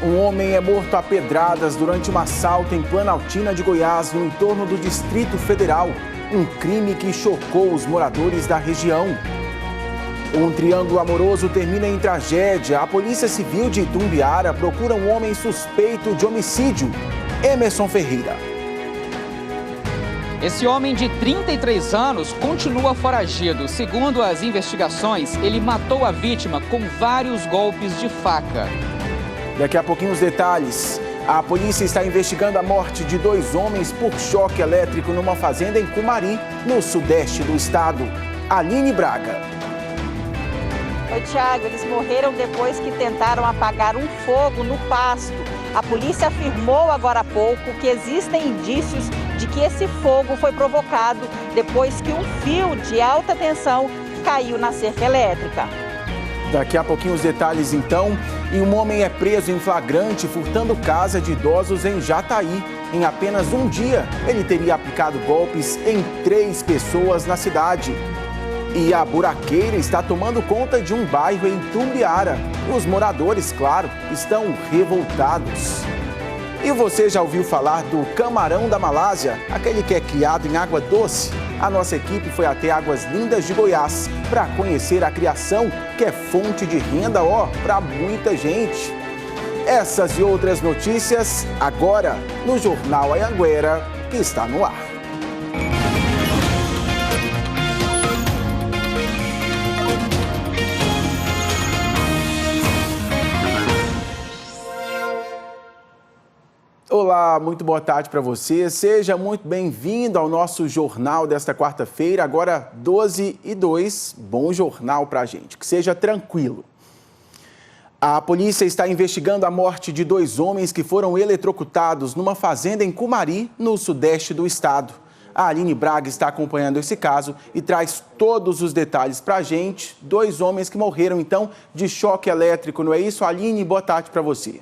Um homem é morto a pedradas durante um assalto em Planaltina de Goiás, no entorno do Distrito Federal. Um crime que chocou os moradores da região. Um triângulo amoroso termina em tragédia. A Polícia Civil de Itumbiara procura um homem suspeito de homicídio. Emerson Ferreira. Esse homem de 33 anos continua foragido. Segundo as investigações, ele matou a vítima com vários golpes de faca. Daqui a pouquinho os detalhes. A polícia está investigando a morte de 2 homens por choque elétrico numa fazenda em Cumari, no sudeste do estado. Aline Braga. Oi, Tiago, eles morreram depois que tentaram apagar um fogo no pasto. A polícia afirmou agora há pouco que existem indícios de que esse fogo foi provocado depois que um fio de alta tensão caiu na cerca elétrica. Daqui a pouquinho os detalhes então. E um homem é preso em flagrante furtando casa de idosos em Jataí. Em apenas um dia, ele teria aplicado golpes em 3 pessoas na cidade. E a buraqueira está tomando conta de um bairro em Itumbiara. Os moradores, claro, estão revoltados. E você já ouviu falar do camarão da Malásia? Aquele que é criado em água doce? A nossa equipe foi até Águas Lindas de Goiás para conhecer a criação, que é fonte de renda, para muita gente. Essas e outras notícias agora no Jornal Anhanguera, que está no ar. Olá, muito boa tarde para você. Seja muito bem-vindo ao nosso jornal desta quarta-feira, agora 12h02. Bom jornal para a gente, que seja tranquilo. A polícia está investigando a morte de 2 homens que foram eletrocutados numa fazenda em Cumari, no sudeste do estado. A Aline Braga está acompanhando esse caso e traz todos os detalhes para a gente. 2 homens que morreram, então, de choque elétrico, não é isso? Aline, boa tarde para você.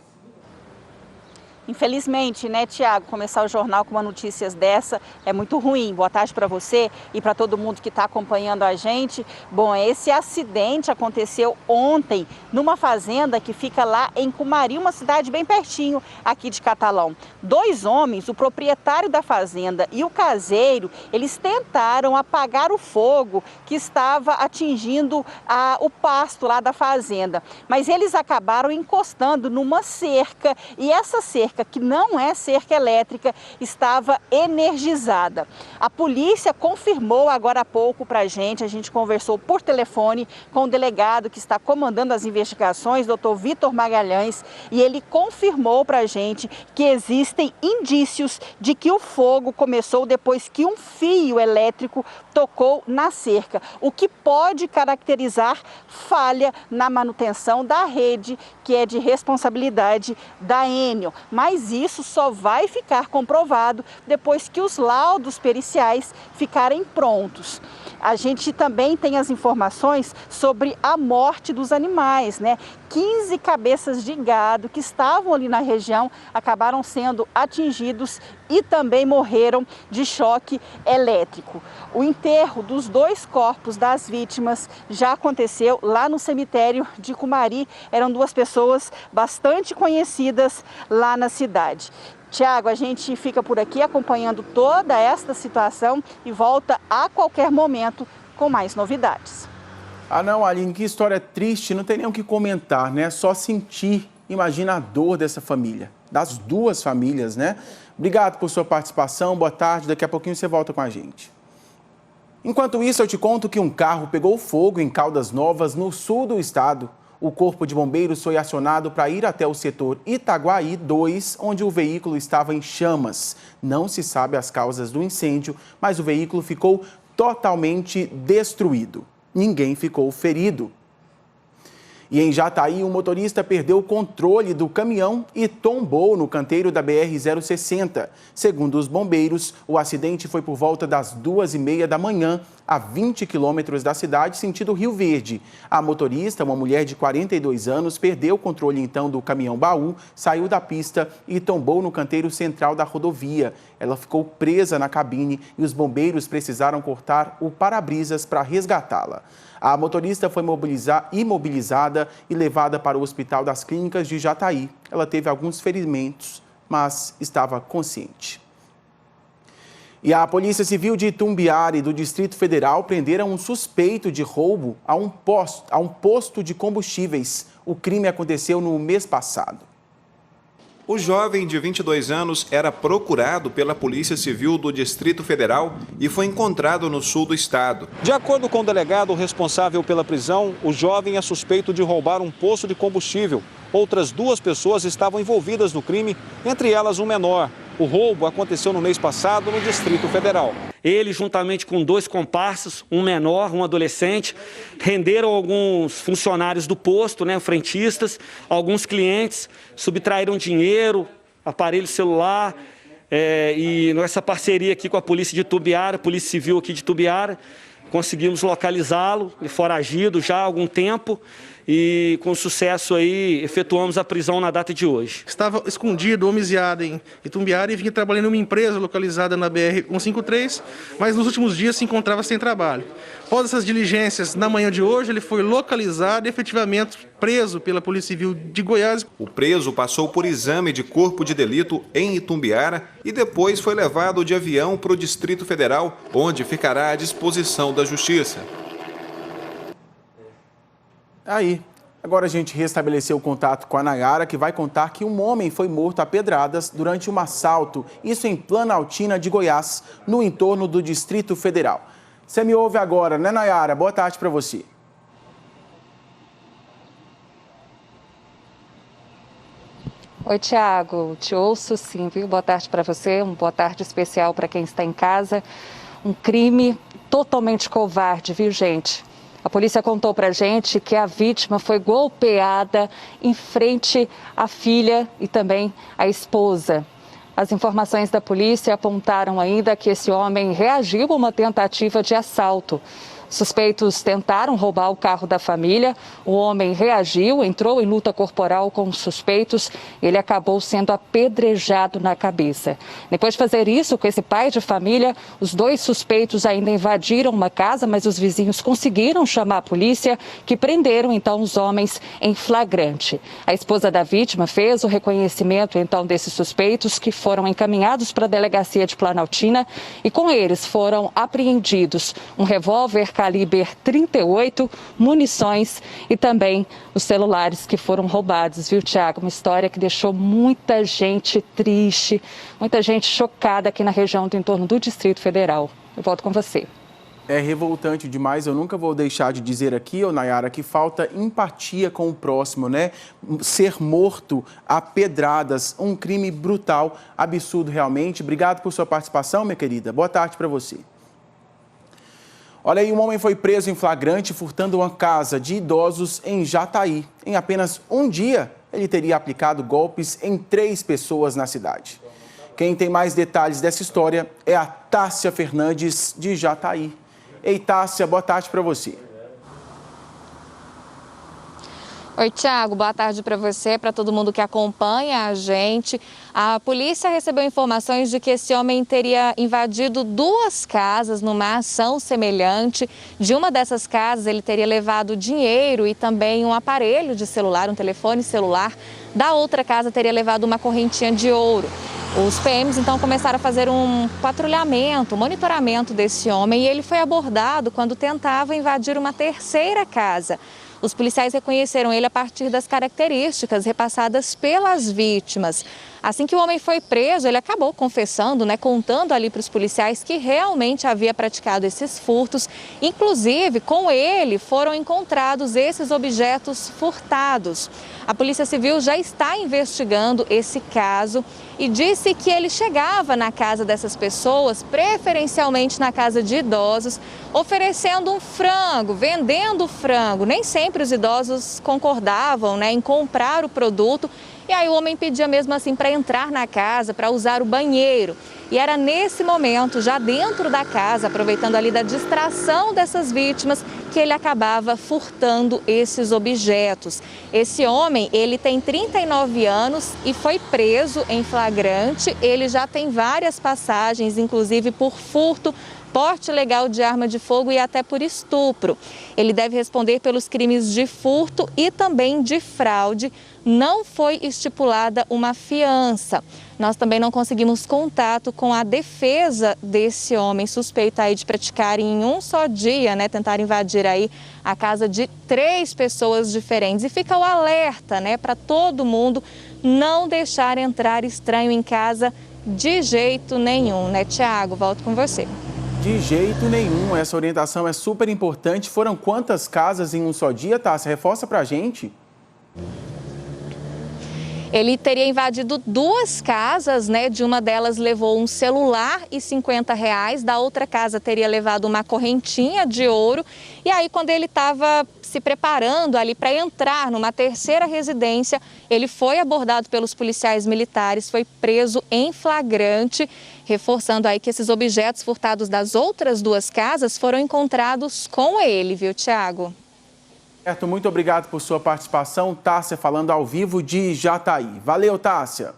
Infelizmente, né, Tiago, começar o jornal com uma notícia dessa é muito ruim. Boa tarde para você e para todo mundo que está acompanhando a gente. Bom, esse acidente aconteceu ontem numa fazenda que fica lá em Cumari, uma cidade bem pertinho aqui de Catalão. 2 homens, o proprietário da fazenda e o caseiro, eles tentaram apagar o fogo que estava atingindo o pasto lá da fazenda. Mas eles acabaram encostando numa cerca e essa cerca, que não é cerca elétrica, estava energizada. A polícia confirmou agora há pouco para a gente conversou por telefone com o delegado que está comandando as investigações, Dr. Vitor Magalhães, e ele confirmou para a gente que existem indícios de que o fogo começou depois que um fio elétrico tocou na cerca, o que pode caracterizar falha na manutenção da rede, que é de responsabilidade da Enel. Mas isso só vai ficar comprovado depois que os laudos periciais ficarem prontos. A gente também tem as informações sobre a morte dos animais, né? 15 cabeças de gado que estavam ali na região acabaram sendo atingidos e também morreram de choque elétrico. O enterro dos 2 corpos das vítimas já aconteceu lá no cemitério de Cumari. Eram 2 pessoas bastante conhecidas lá na cidade. Tiago, a gente fica por aqui acompanhando toda esta situação e volta a qualquer momento com mais novidades. Ah não, Aline, que história triste, não tem nem o que comentar, né? Só sentir, imagina a dor dessa família, das 2 famílias, né? Obrigado por sua participação, boa tarde, daqui a pouquinho você volta com a gente. Enquanto isso, eu te conto que um carro pegou fogo em Caldas Novas, no sul do estado. O Corpo de Bombeiros foi acionado para ir até o setor Itaguaí 2, onde o veículo estava em chamas. Não se sabe as causas do incêndio, mas o veículo ficou totalmente destruído. Ninguém ficou ferido. E em Jataí, um motorista perdeu o controle do caminhão e tombou no canteiro da BR-060. Segundo os bombeiros, o acidente foi por volta das 2h30 da manhã. a 20 quilômetros da cidade, sentido Rio Verde. A motorista, uma mulher de 42 anos, perdeu o controle então do caminhão-baú, saiu da pista e tombou no canteiro central da rodovia. Ela ficou presa na cabine e os bombeiros precisaram cortar o para-brisas para resgatá-la. A motorista foi imobilizada e levada para o Hospital das Clínicas de Jataí. Ela teve alguns ferimentos, mas estava consciente. E a Polícia Civil de Itumbiara e do Distrito Federal prenderam um suspeito de roubo a um posto de combustíveis. O crime aconteceu no mês passado. O jovem de 22 anos era procurado pela Polícia Civil do Distrito Federal e foi encontrado no sul do estado. De acordo com o delegado responsável pela prisão, o jovem é suspeito de roubar um posto de combustível. Outras 2 pessoas estavam envolvidas no crime, entre elas um menor. O roubo aconteceu no mês passado no Distrito Federal. Ele, juntamente com 2 comparsas, um menor, um adolescente, renderam alguns funcionários do posto, frentistas, alguns clientes, subtraíram dinheiro, aparelho celular, e nessa parceria aqui com a Polícia de Itumbiara, Polícia Civil aqui de Itumbiara, conseguimos localizá-lo, foragido já há algum tempo, e com sucesso aí efetuamos a prisão na data de hoje. Estava escondido, homiziado em Itumbiara e vinha trabalhando em uma empresa localizada na BR-153, mas nos últimos dias se encontrava sem trabalho. Após essas diligências, na manhã de hoje, ele foi localizado e efetivamente preso pela Polícia Civil de Goiás. O preso passou por exame de corpo de delito em Itumbiara e depois foi levado de avião para o Distrito Federal, onde ficará à disposição da Justiça. Aí, agora a gente restabeleceu o contato com a Nayara, que vai contar que um homem foi morto a pedradas durante um assalto, isso em Planaltina de Goiás, no entorno do Distrito Federal. Você me ouve agora, né, Nayara? Boa tarde para você. Oi, Tiago. Te ouço sim, viu? Boa tarde para você, uma boa tarde especial para quem está em casa. Um crime totalmente covarde, viu, gente? A polícia contou para a gente que a vítima foi golpeada em frente à filha e também à esposa. As informações da polícia apontaram ainda que esse homem reagiu a uma tentativa de assalto. Suspeitos tentaram roubar o carro da família, o homem reagiu, entrou em luta corporal com os suspeitos e ele acabou sendo apedrejado na cabeça. Depois de fazer isso com esse pai de família, os 2 suspeitos ainda invadiram uma casa, mas os vizinhos conseguiram chamar a polícia, que prenderam então os homens em flagrante. A esposa da vítima fez o reconhecimento então desses suspeitos, que foram encaminhados para a delegacia de Planaltina e com eles foram apreendidos um revólver calibre 38, munições e também os celulares que foram roubados, viu, Tiago? Uma história que deixou muita gente triste, muita gente chocada aqui na região do entorno do Distrito Federal. Eu volto com você. É revoltante demais, eu nunca vou deixar de dizer aqui, Nayara, que falta empatia com o próximo, né? Ser morto a pedradas, um crime brutal, absurdo realmente. Obrigado por sua participação, minha querida. Boa tarde para você. Olha aí, um homem foi preso em flagrante furtando uma casa de idosos em Jataí. Em apenas um dia, ele teria aplicado golpes em 3 pessoas na cidade. Quem tem mais detalhes dessa história é a Tássia Fernandes, de Jataí. Ei, Tássia, boa tarde para você. Oi, Tiago, boa tarde para você, para todo mundo que acompanha a gente. A polícia recebeu informações de que esse homem teria invadido 2 casas numa ação semelhante. De uma dessas casas, ele teria levado dinheiro e também um aparelho de celular, um telefone celular. Da outra casa, teria levado uma correntinha de ouro. Os PMs, então, começaram a fazer um patrulhamento, um monitoramento desse homem e ele foi abordado quando tentava invadir uma 3ª casa. Os policiais reconheceram ele a partir das características repassadas pelas vítimas. Assim que o homem foi preso, ele acabou confessando, contando ali para os policiais que realmente havia praticado esses furtos. Inclusive, com ele foram encontrados esses objetos furtados. A Polícia Civil já está investigando esse caso e disse que ele chegava na casa dessas pessoas, preferencialmente na casa de idosos, oferecendo um frango, vendendo frango. Nem sempre sempre os idosos concordavam, né, em comprar o produto. E aí o homem pedia mesmo assim para entrar na casa, para usar o banheiro. E era nesse momento, já dentro da casa, aproveitando ali da distração dessas vítimas, que ele acabava furtando esses objetos. Esse homem, ele tem 39 anos e foi preso em flagrante. Ele já tem várias passagens, inclusive por furto, porte ilegal de arma de fogo e até por estupro. Ele deve responder pelos crimes de furto e também de fraude. Não foi estipulada uma fiança. Nós também não conseguimos contato com a defesa desse homem suspeito aí de praticar em um só dia, né, tentar invadir aí a casa de 3 pessoas diferentes. E fica o alerta, né, para todo mundo não deixar entrar estranho em casa de jeito nenhum, né, Tiago? Volto com você. De jeito nenhum, essa orientação é super importante. Foram quantas casas em um só dia, Tássia? Reforça pra gente. Ele teria invadido 2 casas, né? De uma delas levou um celular e R$50, da outra casa teria levado uma correntinha de ouro. E aí, quando ele estava se preparando ali para entrar numa terceira residência, ele foi abordado pelos policiais militares, foi preso em flagrante, reforçando aí que esses objetos furtados das outras 2 casas foram encontrados com ele, viu, Tiago? Certo, muito obrigado por sua participação. Tássia falando ao vivo de Jataí. Valeu, Tássia.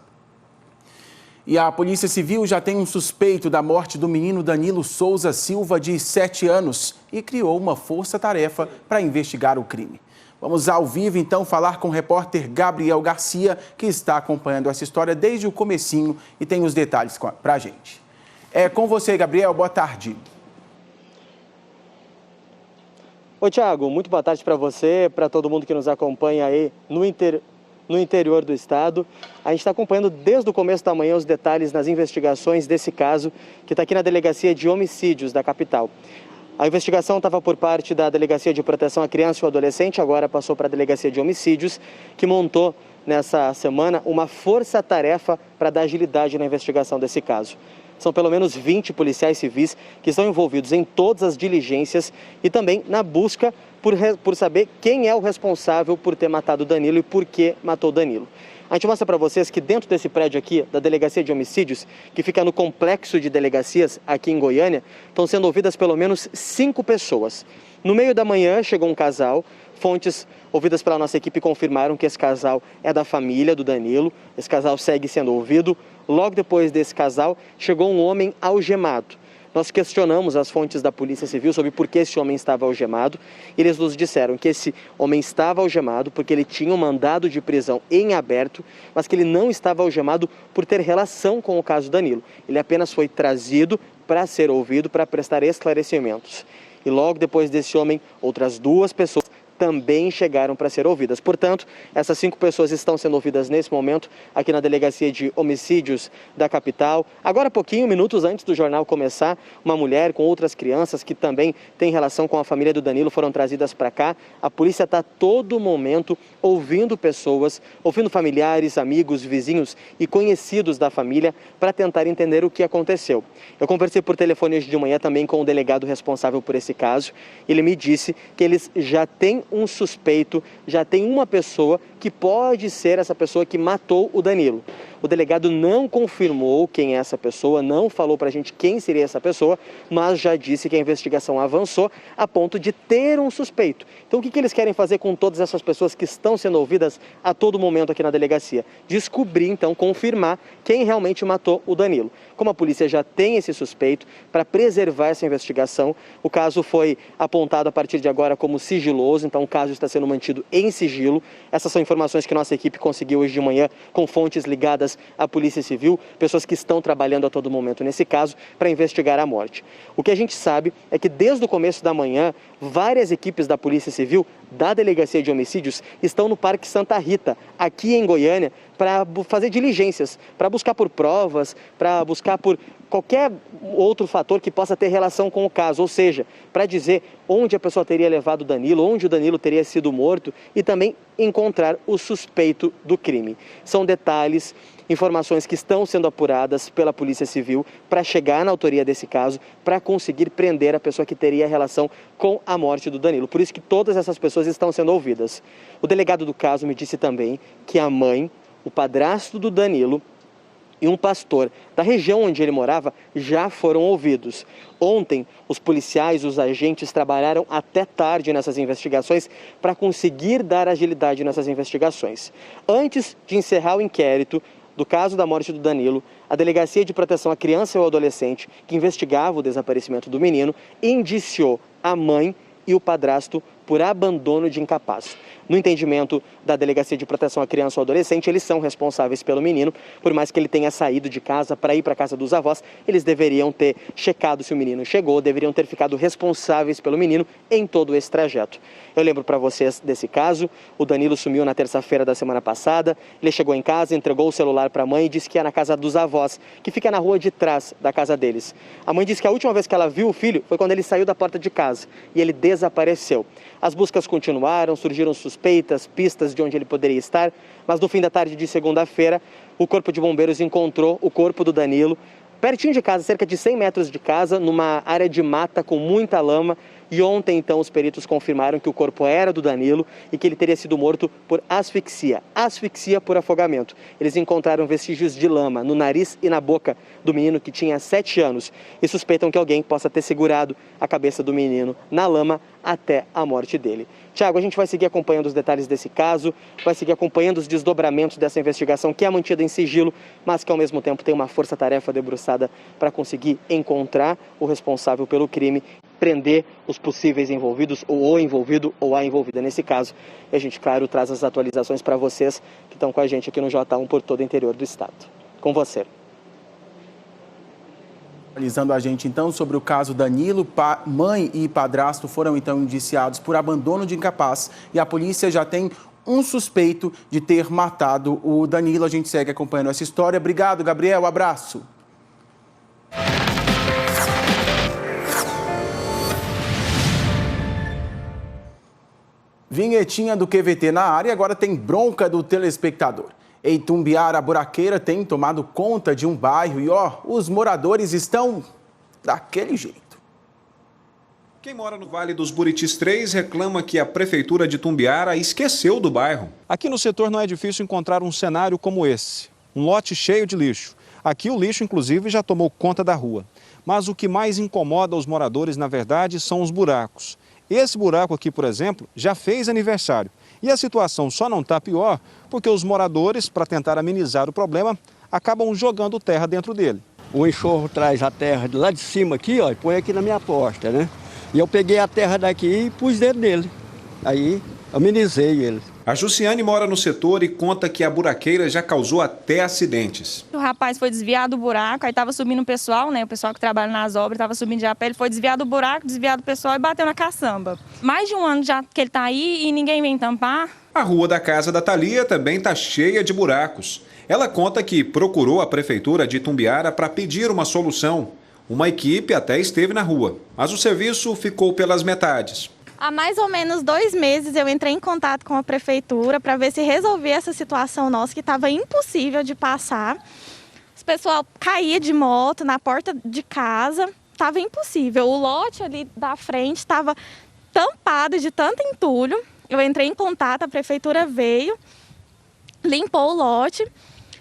E a Polícia Civil já tem um suspeito da morte do menino Danilo Souza Silva, de 7 anos, e criou uma força-tarefa para investigar o crime. Vamos ao vivo, então, falar com o repórter Gabriel Garcia, que está acompanhando essa história desde o comecinho e tem os detalhes para a gente. É com você, Gabriel. Boa tarde. Oi, Tiago, muito boa tarde para você, para todo mundo que nos acompanha aí no interior do estado. A gente está acompanhando desde o começo da manhã os detalhes nas investigações desse caso, que está aqui na Delegacia de Homicídios da capital. A investigação estava por parte da Delegacia de Proteção à Criança e ao Adolescente, agora passou para a Delegacia de Homicídios, que montou nessa semana uma força-tarefa para dar agilidade na investigação desse caso. São pelo menos 20 policiais civis que estão envolvidos em todas as diligências e também na busca por saber quem é o responsável por ter matado o Danilo e por que matou o Danilo. A gente mostra para vocês que dentro desse prédio aqui, da Delegacia de Homicídios, que fica no complexo de delegacias aqui em Goiânia, estão sendo ouvidas pelo menos 5 pessoas. No meio da manhã chegou um casal. Fontes ouvidas pela nossa equipe confirmaram que esse casal é da família do Danilo. Esse casal segue sendo ouvido. Logo depois desse casal, chegou um homem algemado. Nós questionamos as fontes da Polícia Civil sobre por que esse homem estava algemado. Eles nos disseram que esse homem estava algemado porque ele tinha um mandado de prisão em aberto, mas que ele não estava algemado por ter relação com o caso Danilo. Ele apenas foi trazido para ser ouvido, para prestar esclarecimentos. E logo depois desse homem, outras 2 pessoas também chegaram para ser ouvidas. Portanto, essas 5 pessoas estão sendo ouvidas nesse momento aqui na Delegacia de Homicídios da capital. Agora há pouquinho, minutos antes do jornal começar, uma mulher com outras crianças que também tem relação com a família do Danilo foram trazidas para cá. A polícia está a todo momento ouvindo pessoas, ouvindo familiares, amigos, vizinhos e conhecidos da família para tentar entender o que aconteceu. Eu conversei por telefone hoje de manhã também com o delegado responsável por esse caso. Ele me disse que eles já têm um suspeito, já tem uma pessoa que pode ser essa pessoa que matou o Danilo. O delegado não confirmou quem é essa pessoa, não falou pra gente quem seria essa pessoa, mas já disse que a investigação avançou a ponto de ter um suspeito. Então o que eles querem fazer com todas essas pessoas que estão sendo ouvidas a todo momento aqui na delegacia? Descobrir, então, confirmar quem realmente matou o Danilo. Como a polícia já tem esse suspeito, para preservar essa investigação, o caso foi apontado a partir de agora como sigiloso, então o caso está sendo mantido em sigilo. Essas são informações que nossa equipe conseguiu hoje de manhã com fontes ligadas à Polícia Civil, pessoas que estão trabalhando a todo momento nesse caso para investigar a morte. O que a gente sabe é que desde o começo da manhã, várias equipes da Polícia Civil, da Delegacia de Homicídios, estão no Parque Santa Rita, aqui em Goiânia, para fazer diligências, para buscar por provas, para buscar por qualquer outro fator que possa ter relação com o caso, ou seja, para dizer onde a pessoa teria levado o Danilo, onde o Danilo teria sido morto e também encontrar o suspeito do crime. São detalhes, informações que estão sendo apuradas pela Polícia Civil para chegar na autoria desse caso, para conseguir prender a pessoa que teria relação com a morte do Danilo. Por isso que todas essas pessoas estão sendo ouvidas. O delegado do caso me disse também que a mãe, o padrasto do Danilo e um pastor da região onde ele morava já foram ouvidos. Ontem, os policiais, os agentes trabalharam até tarde nessas investigações para conseguir dar agilidade nessas investigações. Antes de encerrar o inquérito do caso da morte do Danilo, a Delegacia de Proteção à Criança e ao Adolescente, que investigava o desaparecimento do menino, indiciou a mãe e o padrasto por abandono de incapaz. No entendimento da Delegacia de Proteção à Criança e ao Adolescente, eles são responsáveis pelo menino, por mais que ele tenha saído de casa para ir para a casa dos avós, eles deveriam ter checado se o menino chegou, deveriam ter ficado responsáveis pelo menino em todo esse trajeto. Eu lembro para vocês desse caso, o Danilo sumiu na terça-feira da semana passada, ele chegou em casa, entregou o celular para a mãe e disse que ia na casa dos avós, que fica na rua de trás da casa deles. A mãe disse que a última vez que ela viu o filho foi quando ele saiu da porta de casa e ele desapareceu. As buscas continuaram, surgiram suspeitas, pistas de onde ele poderia estar, mas no fim da tarde de segunda-feira, o Corpo de Bombeiros encontrou o corpo do Danilo pertinho de casa, cerca de 100 metros de casa, numa área de mata com muita lama. E ontem, então, os peritos confirmaram que o corpo era do Danilo e que ele teria sido morto por asfixia por afogamento. Eles encontraram vestígios de lama no nariz e na boca do menino, que tinha 7 anos, e suspeitam que alguém possa ter segurado a cabeça do menino na lama até a morte dele. Tiago, a gente vai seguir acompanhando os detalhes desse caso, vai seguir acompanhando os desdobramentos dessa investigação, que é mantida em sigilo, mas que ao mesmo tempo tem uma força-tarefa debruçada para conseguir encontrar o responsável pelo crime, prender os possíveis envolvidos, ou o envolvido ou a envolvida nesse caso. E a gente, claro, traz as atualizações para vocês que estão com a gente aqui no J1 por todo o interior do estado. Com você. Atualizando a gente então sobre o caso Danilo, mãe e padrasto foram então indiciados por abandono de incapaz e a polícia já tem um suspeito de ter matado o Danilo. A gente segue acompanhando essa história. Obrigado, Gabriel. Abraço. Vinhetinha do QVT na área, agora tem bronca do telespectador. Em Itumbiara, a buraqueira tem tomado conta de um bairro e, os moradores estão daquele jeito. Quem mora no Vale dos Buritis 3 reclama que a Prefeitura de Itumbiara esqueceu do bairro. Aqui no setor não é difícil encontrar um cenário como esse, um lote cheio de lixo. Aqui o lixo, inclusive, já tomou conta da rua. Mas o que mais incomoda os moradores, na verdade, são os buracos. Esse buraco aqui, por exemplo, já fez aniversário. E a situação só não está pior porque os moradores, para tentar amenizar o problema, acabam jogando terra dentro dele. O enxurro traz a terra de lá de cima aqui, e põe aqui na minha porta, né? E eu peguei a terra daqui e pus dentro dele. Aí amenizei ele. A Jussiane mora no setor e conta que a buraqueira já causou até acidentes. O rapaz foi desviar do buraco, aí estava subindo o pessoal, né? O pessoal que trabalha nas obras estava subindo de a pé, ele foi desviar do buraco, desviar do pessoal e bateu na caçamba. Mais de um ano já que ele está aí e ninguém vem tampar. A rua da casa da Thalia também está cheia de buracos. Ela conta que procurou a Prefeitura de Itumbiara para pedir uma solução. Uma equipe até esteve na rua, mas o serviço ficou pelas metades. Há mais ou menos 2 meses eu entrei em contato com a prefeitura para ver se resolvia essa situação nossa, que estava impossível de passar. O pessoal caía de moto na porta de casa, estava impossível. O lote ali da frente estava tampado de tanto entulho. Eu entrei em contato, a prefeitura veio, limpou o lote,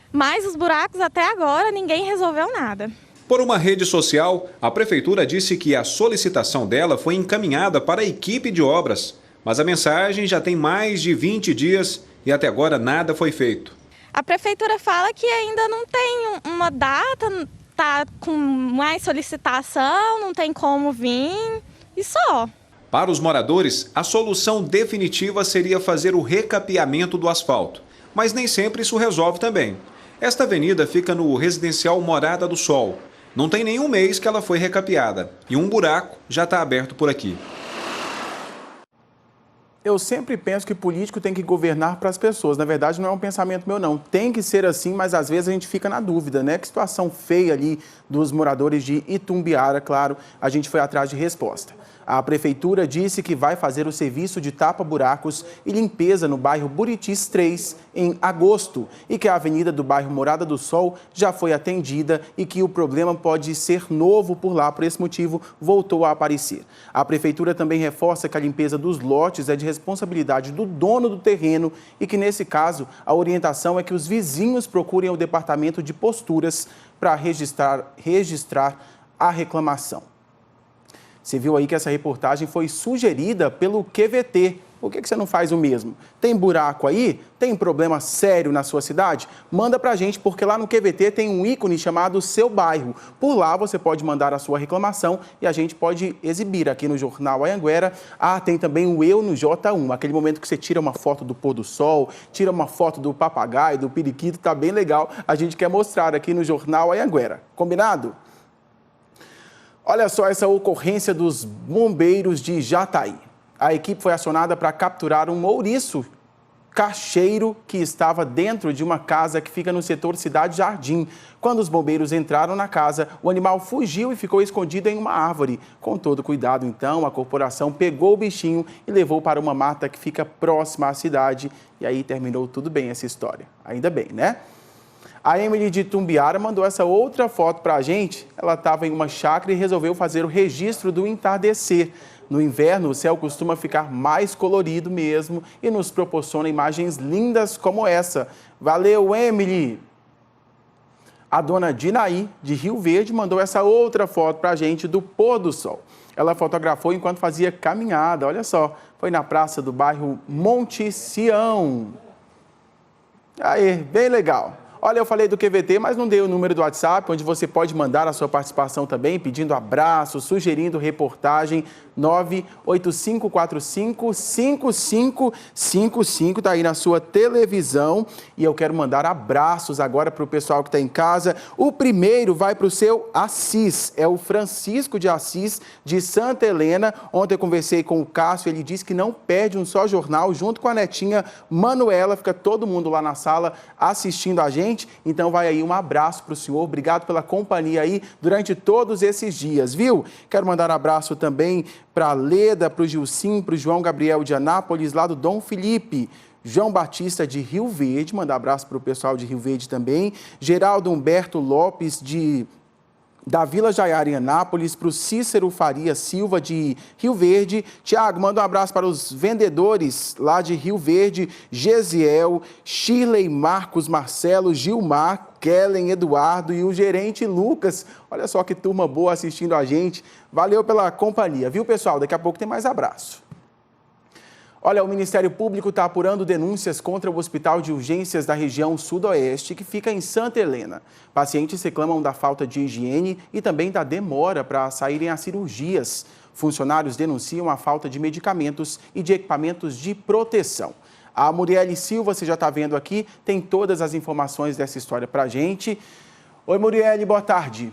mas os buracos até agora ninguém resolveu nada. Por uma rede social, a Prefeitura disse que a solicitação dela foi encaminhada para a equipe de obras, mas a mensagem já tem mais de 20 dias e até agora nada foi feito. A Prefeitura fala que ainda não tem uma data, está com mais solicitação, não tem como vir e só. Para os moradores, a solução definitiva seria fazer o recapeamento do asfalto, mas nem sempre isso resolve também. Esta avenida fica no residencial Morada do Sol. Não tem nenhum mês que ela foi recapeada e um buraco já está aberto por aqui. Eu sempre penso que político tem que governar para as pessoas. Na verdade, não é um pensamento meu, não. Tem que ser assim, mas às vezes a gente fica na dúvida, né? Que situação feia ali dos moradores de Itumbiara, claro, a gente foi atrás de resposta. A prefeitura disse que vai fazer o serviço de tapa-buracos e limpeza no bairro Buritis 3 em agosto e que a avenida do bairro Morada do Sol já foi atendida e que o problema pode ser novo por lá, por esse motivo voltou a aparecer. A prefeitura também reforça que a limpeza dos lotes é de responsabilidade do dono do terreno e que nesse caso a orientação é que os vizinhos procurem o departamento de posturas para registrar a reclamação. Você viu aí que essa reportagem foi sugerida pelo QVT. Por que você não faz o mesmo? Tem buraco aí? Tem problema sério na sua cidade? Manda pra gente, porque lá no QVT tem um ícone chamado Seu Bairro. Por lá você pode mandar a sua reclamação e a gente pode exibir aqui no Jornal Anhanguera. Ah, tem também o Eu no J1, aquele momento que você tira uma foto do pôr do sol, tira uma foto do papagaio, do periquito, tá bem legal. A gente quer mostrar aqui no Jornal Anhanguera. Combinado? Olha só essa ocorrência dos bombeiros de Jataí. A equipe foi acionada para capturar um ouriço cacheiro que estava dentro de uma casa que fica no setor Cidade Jardim. Quando os bombeiros entraram na casa, o animal fugiu e ficou escondido em uma árvore. Com todo cuidado, então, a corporação pegou o bichinho e levou para uma mata que fica próxima à cidade. E aí terminou tudo bem essa história. Ainda bem, né? A Emily de Itumbiara mandou essa outra foto para a gente. Ela estava em uma chácara e resolveu fazer o registro do entardecer. No inverno, o céu costuma ficar mais colorido mesmo e nos proporciona imagens lindas como essa. Valeu, Emily! A dona Dinaí, de Rio Verde, mandou essa outra foto para a gente do pôr do sol. Ela fotografou enquanto fazia caminhada, olha só. Foi na praça do bairro Monte Sião. Aí, bem legal. Olha, eu falei do QVT, mas não dei o número do WhatsApp, onde você pode mandar a sua participação também, pedindo abraço, sugerindo reportagem, 985455555, tá aí na sua televisão. E eu quero mandar abraços agora para o pessoal que está em casa. O primeiro vai para o seu Assis, é o Francisco de Assis, de Santa Helena. Ontem eu conversei com o Cássio, ele disse que não perde um só jornal, junto com a netinha Manuela, fica todo mundo lá na sala assistindo a gente. Então vai aí um abraço para o senhor, obrigado pela companhia aí durante todos esses dias, viu? Quero mandar um abraço também para a Leda, para o Gilcim, para o João Gabriel de Anápolis, lá do Dom Felipe. João Batista de Rio Verde, mandar abraço para o pessoal de Rio Verde também. Geraldo Humberto Lopes da Vila Jaiara em Anápolis, para o Cícero Faria Silva de Rio Verde. Tiago, manda um abraço para os vendedores lá de Rio Verde, Gesiel, Shirley, Marcos, Marcelo, Gilmar, Kellen, Eduardo e o gerente Lucas. Olha só que turma boa assistindo a gente. Valeu pela companhia, viu, pessoal? Daqui a pouco tem mais abraço. Olha, o Ministério Público está apurando denúncias contra o Hospital de Urgências da região Sudoeste, que fica em Santa Helena. Pacientes reclamam da falta de higiene e também da demora para saírem às cirurgias. Funcionários denunciam a falta de medicamentos e de equipamentos de proteção. A Muriele Silva, você já está vendo aqui, tem todas as informações dessa história para a gente. Oi, Muriele, boa tarde.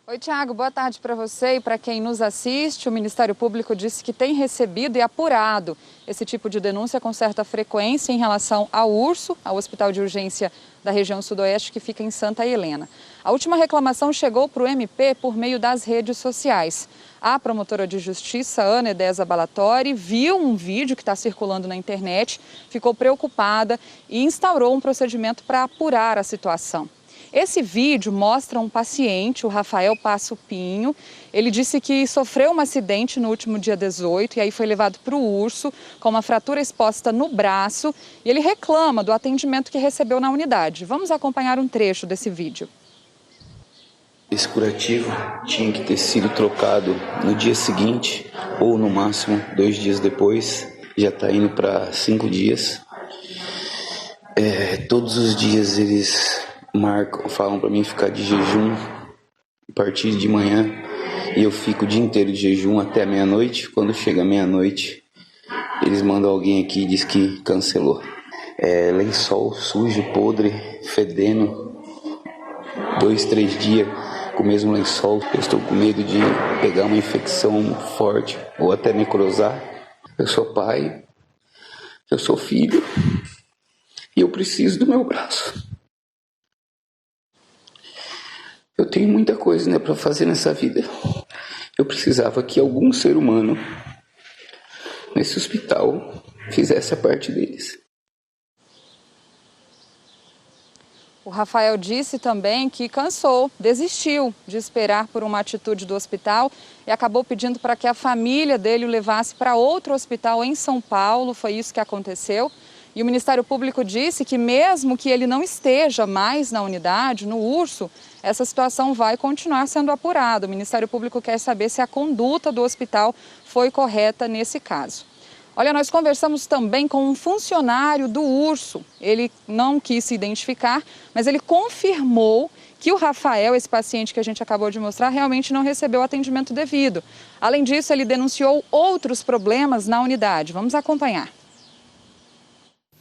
Oi, Tiago, boa tarde para você e para quem nos assiste. O Ministério Público disse que tem recebido e apurado esse tipo de denúncia com certa frequência em relação ao Urso, ao Hospital de Urgência da região Sudoeste, que fica em Santa Helena. A última reclamação chegou para o MP por meio das redes sociais. A promotora de justiça, Ana Edesa Balatori, viu um vídeo que está circulando na internet, ficou preocupada e instaurou um procedimento para apurar a situação. Esse vídeo mostra um paciente, o Rafael Passo Pinho. Ele disse que sofreu um acidente no último dia 18 e aí foi levado para o Urso com uma fratura exposta no braço e ele reclama do atendimento que recebeu na unidade. Vamos acompanhar um trecho desse vídeo. Esse curativo tinha que ter sido trocado no dia seguinte ou no máximo 2 dias depois. Já está indo para 5 dias. Todos os dias eles falam para mim ficar de jejum a partir de manhã e eu fico o dia inteiro de jejum até meia-noite. Quando chega meia-noite, eles mandam alguém aqui e diz que cancelou. Lençol sujo, podre, fedendo, 2, 3 dias com o mesmo lençol. Eu estou com medo de pegar uma infecção forte ou até necrosar. Eu sou pai, eu sou filho e eu preciso do meu braço. Eu tenho muita coisa, né, para fazer nessa vida. Eu precisava que algum ser humano nesse hospital fizesse a parte deles. O Rafael disse também que cansou, desistiu de esperar por uma atitude do hospital e acabou pedindo para que a família dele o levasse para outro hospital em São Paulo. Foi isso que aconteceu. E o Ministério Público disse que mesmo que ele não esteja mais na unidade, no Urso, essa situação vai continuar sendo apurada. O Ministério Público quer saber se a conduta do hospital foi correta nesse caso. Olha, nós conversamos também com um funcionário do Urso. Ele não quis se identificar, mas ele confirmou que o Rafael, esse paciente que a gente acabou de mostrar, realmente não recebeu atendimento devido. Além disso, ele denunciou outros problemas na unidade. Vamos acompanhar.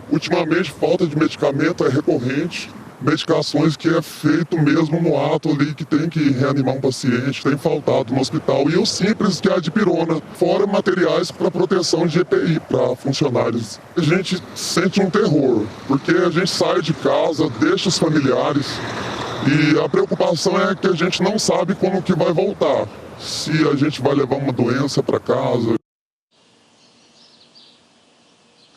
Ultimamente, falta de medicamento é recorrente. Medicações que é feito mesmo no ato ali, que tem que reanimar um paciente, tem faltado no hospital. E o simples, que é a dipirona, fora materiais para proteção de EPI para funcionários. A gente sente um terror, porque a gente sai de casa, deixa os familiares, e a preocupação é que a gente não sabe como que vai voltar. Se a gente vai levar uma doença para casa.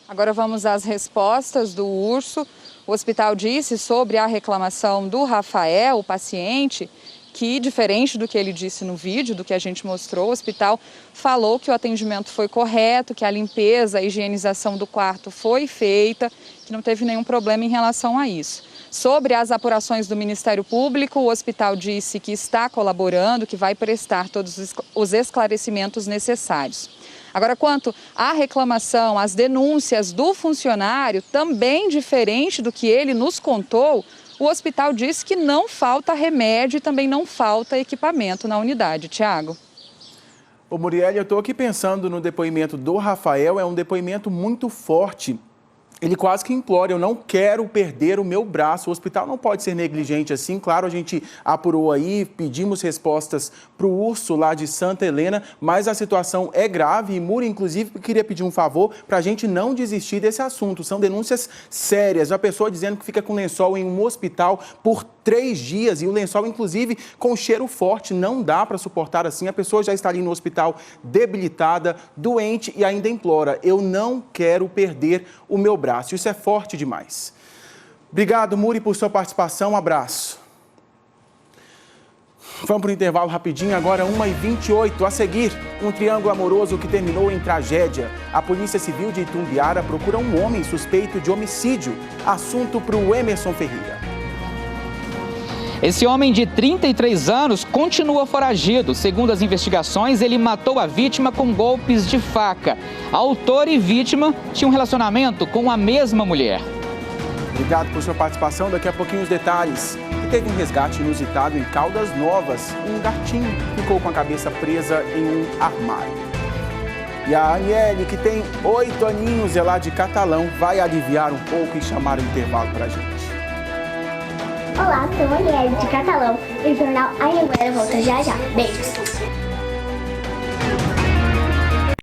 Agora vamos às respostas do Urso. O hospital disse sobre a reclamação do Rafael, o paciente, que, diferente do que ele disse no vídeo, do que a gente mostrou, o hospital falou que o atendimento foi correto, que a limpeza, a higienização do quarto foi feita, que não teve nenhum problema em relação a isso. Sobre as apurações do Ministério Público, o hospital disse que está colaborando, que vai prestar todos os esclarecimentos necessários. Agora, quanto à reclamação, às denúncias do funcionário, também diferente do que ele nos contou, o hospital disse que não falta remédio e também não falta equipamento na unidade. Tiago. Ô Muriel, eu estou aqui pensando no depoimento do Rafael, é um depoimento muito forte. Ele quase que implora, eu não quero perder o meu braço. O hospital não pode ser negligente assim. Claro, a gente apurou aí, pedimos respostas para o Urso lá de Santa Helena, mas a situação é grave e Muri, inclusive, queria pedir um favor para a gente não desistir desse assunto. São denúncias sérias. A pessoa dizendo que fica com lençol em um hospital por 3 dias e o lençol, inclusive, com cheiro forte. Não dá para suportar assim. A pessoa já está ali no hospital debilitada, doente e ainda implora, eu não quero perder o meu braço. Isso é forte demais. Obrigado, Muri, por sua participação. Um abraço. Vamos para o intervalo rapidinho, agora 1h28. A seguir, um triângulo amoroso que terminou em tragédia. A Polícia Civil de Itumbiara procura um homem suspeito de homicídio. Assunto para o Emerson Ferreira. Esse homem de 33 anos continua foragido. Segundo as investigações, ele matou a vítima com golpes de faca. Autor e vítima tinham um relacionamento com a mesma mulher. Obrigado por sua participação. Daqui a pouquinho os detalhes. Teve um resgate inusitado em Caldas Novas. Um gatinho ficou com a cabeça presa em um armário. E a Aniele, que tem 8 aninhos, é lá de Catalão, vai aliviar um pouco e chamar o intervalo para a gente. Olá, sou a Aniele de Catalão e o jornal Anhanguera volta já já. Beijos!